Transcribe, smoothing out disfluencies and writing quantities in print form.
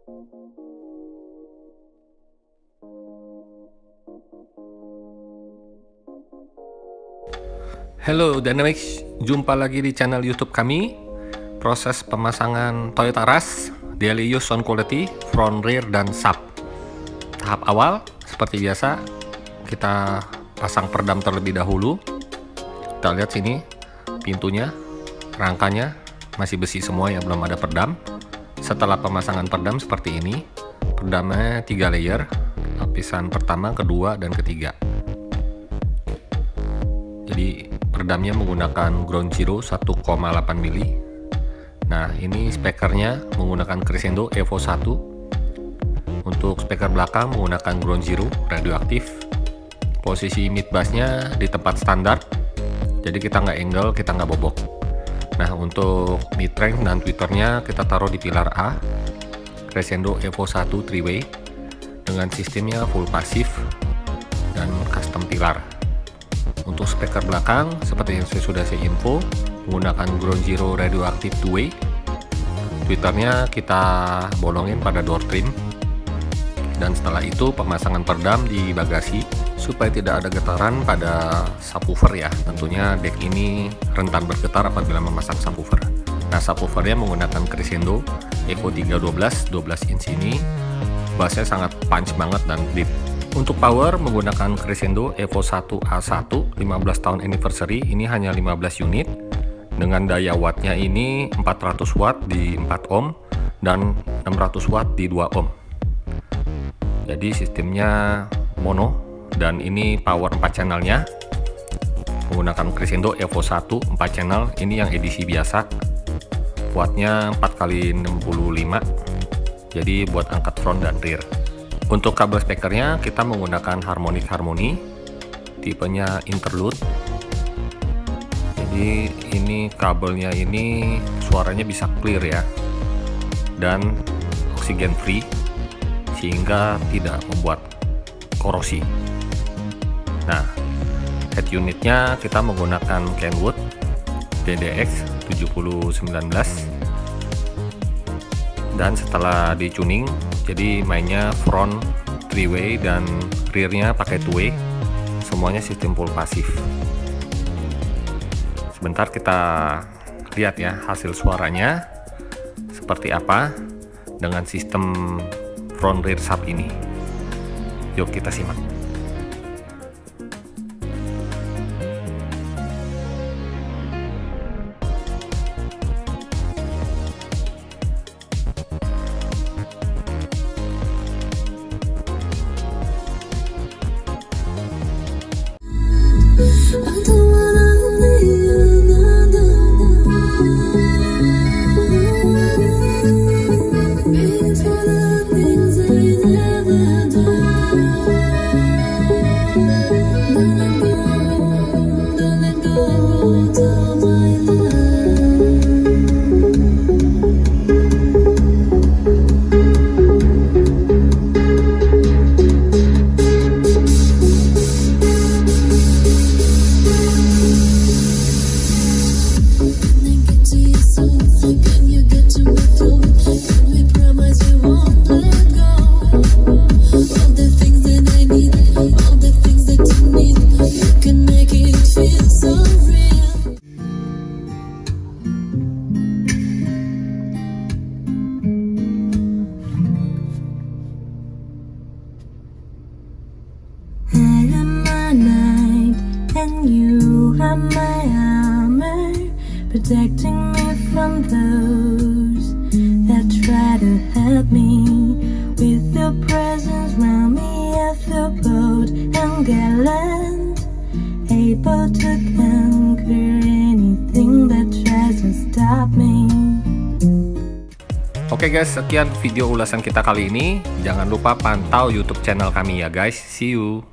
Halo Dynamics, jumpa lagi di channel YouTube kami. Proses pemasangan Toyota Rush Daily Use Sound Quality Front, Rear, dan Sub. Tahap awal, seperti biasa, kita pasang peredam terlebih dahulu. Kita lihat sini, pintunya, rangkanya masih besi semua ya, belum ada peredam. Setelah pemasangan peredam seperti ini, peredamnya 3 layer, lapisan pertama, kedua, dan ketiga. Jadi peredamnya menggunakan ground zero 1,8 mili. Nah, ini speakernya menggunakan Crescendo Evo 1. Untuk speaker belakang menggunakan ground zero radioaktif. Posisi mid bassnya di tempat standar, jadi kita nggak angle, kita nggak bobok. Nah, untuk mid range dan tweeternya kita taruh di pilar A, Crescendo Evo 1 3-way dengan sistemnya full pasif dan custom pilar. Untuk speaker belakang, seperti yang sudah saya info, menggunakan ground zero radioaktif 2-way. Tweeternya kita bolongin pada door trim. Dan setelah itu pemasangan peredam di bagasi supaya tidak ada getaran pada subwoofer ya. Tentunya deck ini rentan bergetar apabila memasang subwoofer. Nah, subwoofernya menggunakan Crescendo Evo 312 12 inch ini. Bassnya sangat punch banget dan deep. Untuk power menggunakan Crescendo Evo 1A1 15 tahun anniversary, ini hanya 15 unit dengan daya wattnya ini 400 watt di 4 ohm dan 600 watt di 2 ohm. Jadi sistemnya mono dan ini power 4 channelnya menggunakan Crescendo Evo 1 4 channel, ini yang edisi biasa, wattnya 4x65, jadi buat angkat front dan rear. Untuk kabel speakernya kita menggunakan Harmonic Harmony, tipenya interlude. Jadi ini kabelnya ini suaranya bisa clear ya, dan oksigen free sehingga tidak membuat korosi. Nah, head unitnya kita menggunakan Kenwood DDX 7019. Dan setelah di tuning, jadi mainnya front 3-way dan rearnya pakai 2-way, semuanya sistem full pasif. Sebentar kita lihat ya hasil suaranya seperti apa dengan sistem front rear sub ini. Yuk kita simak. My armor, protecting me from those that try to hurt me. With your presence round me, I feel bold and gallant, able to conquer anything that tries to stop me. Oke guys, sekian video ulasan kita kali ini. Jangan lupa pantau YouTube channel kami ya guys. See you.